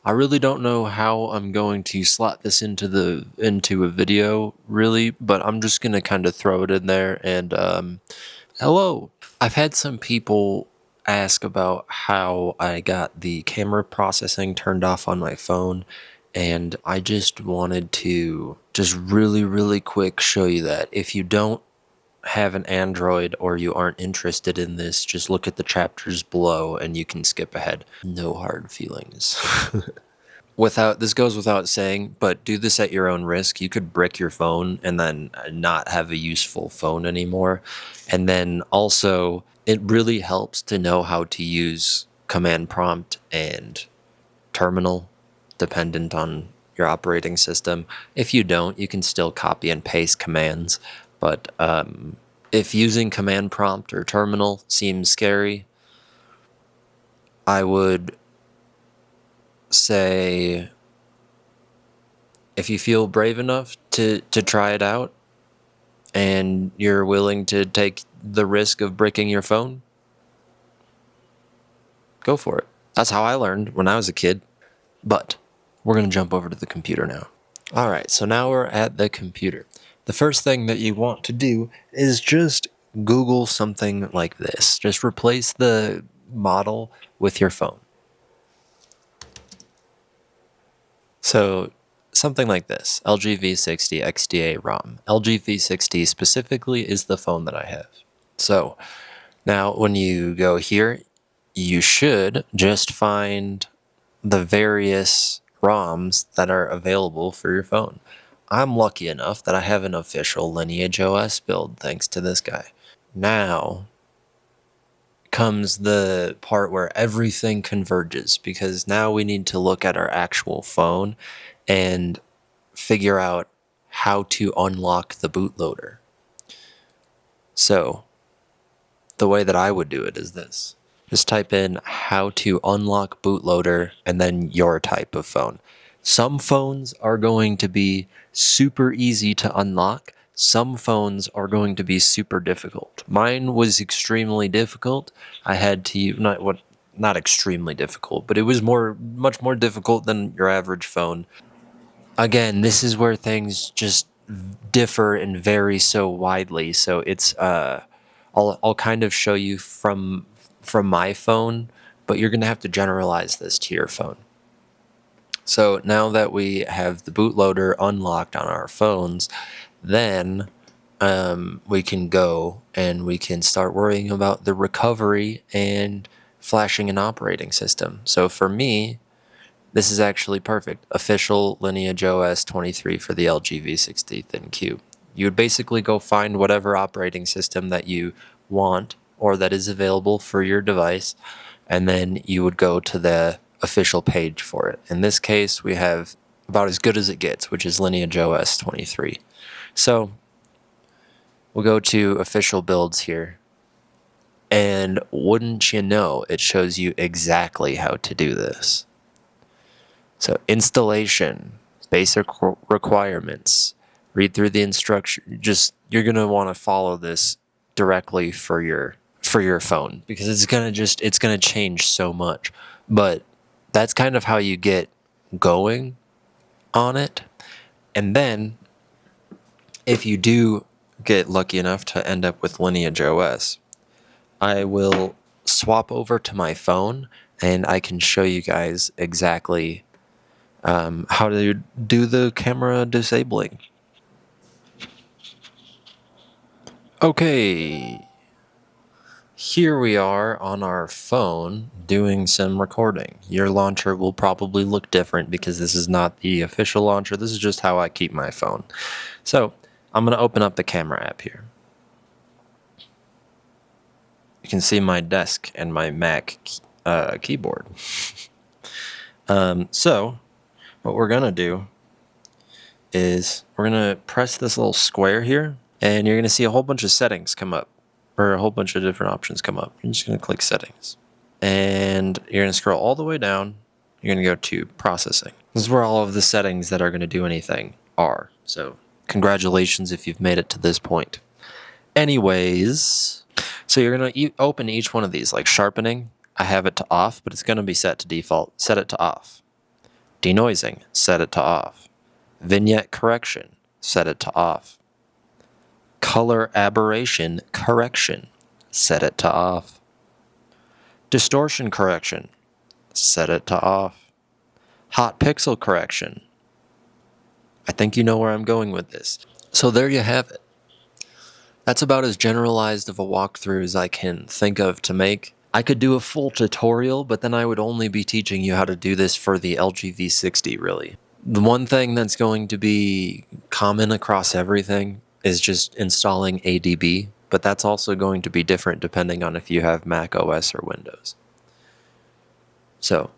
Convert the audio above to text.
I really don't know how I'm going to slot this into a video, really, but I'm just gonna kind of throw it in there. And hello. I've had some people ask about how I got the camera processing turned off on my phone, and I just wanted to just really quick show you that if you don't have an Android or you aren't interested in this, just look at the chapters below and you can skip ahead. No hard feelings. This goes without saying, but do this at your own risk. You could brick your phone and then not have a useful phone anymore. And then also, it really helps to know how to use command prompt and terminal, dependent on your operating system. If you don't, you can still copy and paste commands. But if using command prompt or terminal seems scary, I would say if you feel brave enough to try it out and you're willing to take the risk of bricking your phone, go for it. That's how I learned when I was a kid. But we're going to jump over to the computer now. All right, so now we're at the computer. The first thing that you want to do is just Google something like this. Just replace the model with your phone. So something like this, LG V60 XDA ROM. LG V60 specifically is the phone that I have. So now when you go here, you should just find the various ROMs that are available for your phone. I'm lucky enough that I have an official Lineage OS build thanks to this guy. Now comes the part where everything converges, because now we need to look at our actual phone and figure out how to unlock the bootloader. So the way that I would do it is this. Just type in how to unlock bootloader and then your type of phone. Some phones are going to be super easy to unlock. Some phones are going to be super difficult. Mine was extremely difficult. I had to not extremely difficult, but it was much more difficult than your average phone. Again, this is where things just differ and vary so widely. So it's I'll kind of show you from my phone, but you're gonna have to generalize this to your phone. So now that we have the bootloader unlocked on our phones, then we can go and we can start worrying about the recovery and flashing an operating system. So for me, this is actually perfect. Official Lineage OS 23 for the LG V60 ThinQ. You would basically go find whatever operating system that you want or that is available for your device, and then you would go to the official page for it. In this case, we have about as good as it gets, which is Lineage OS 23. So we'll go to official builds here, and wouldn't you know, it shows you exactly how to do this. So installation, basic requirements, read through the instruction. You're going to want to follow this directly for your phone, because it's going to change so much. But that's kind of how you get going on it. And then if you do get lucky enough to end up with Lineage OS, I will swap over to my phone and I can show you guys exactly how to do the camera disabling. Okay, here we are on our phone doing some recording. Your launcher will probably look different because this is not the official launcher. This is just how I keep my phone. So I'm going to open up the camera app here. You can see my desk and my Mac keyboard. So what we're going to do is we're going to press this little square here, and you're going to see a whole bunch of settings come up, or a whole bunch of different options come up. You're just going to click settings, and you're going to scroll all the way down. You're going to go to processing. This is where all of the settings that are going to do anything are. So congratulations if you've made it to this point. Anyways, so you're going to open each one of these, like sharpening. I have it to off, but it's going to be set to default. Set it to off. Denoising, set it to off. Vignette correction, set it to off. Color aberration correction, set it to off. Distortion correction, set it to off. Hot pixel correction. I think you know where I'm going with this. So there you have it. That's about as generalized of a walkthrough as I can think of to make. I could do a full tutorial, but then I would only be teaching you how to do this for the LG V60, really. The one thing that's going to be common across everything is just installing ADB, but that's also going to be different depending on if you have Mac OS or Windows. So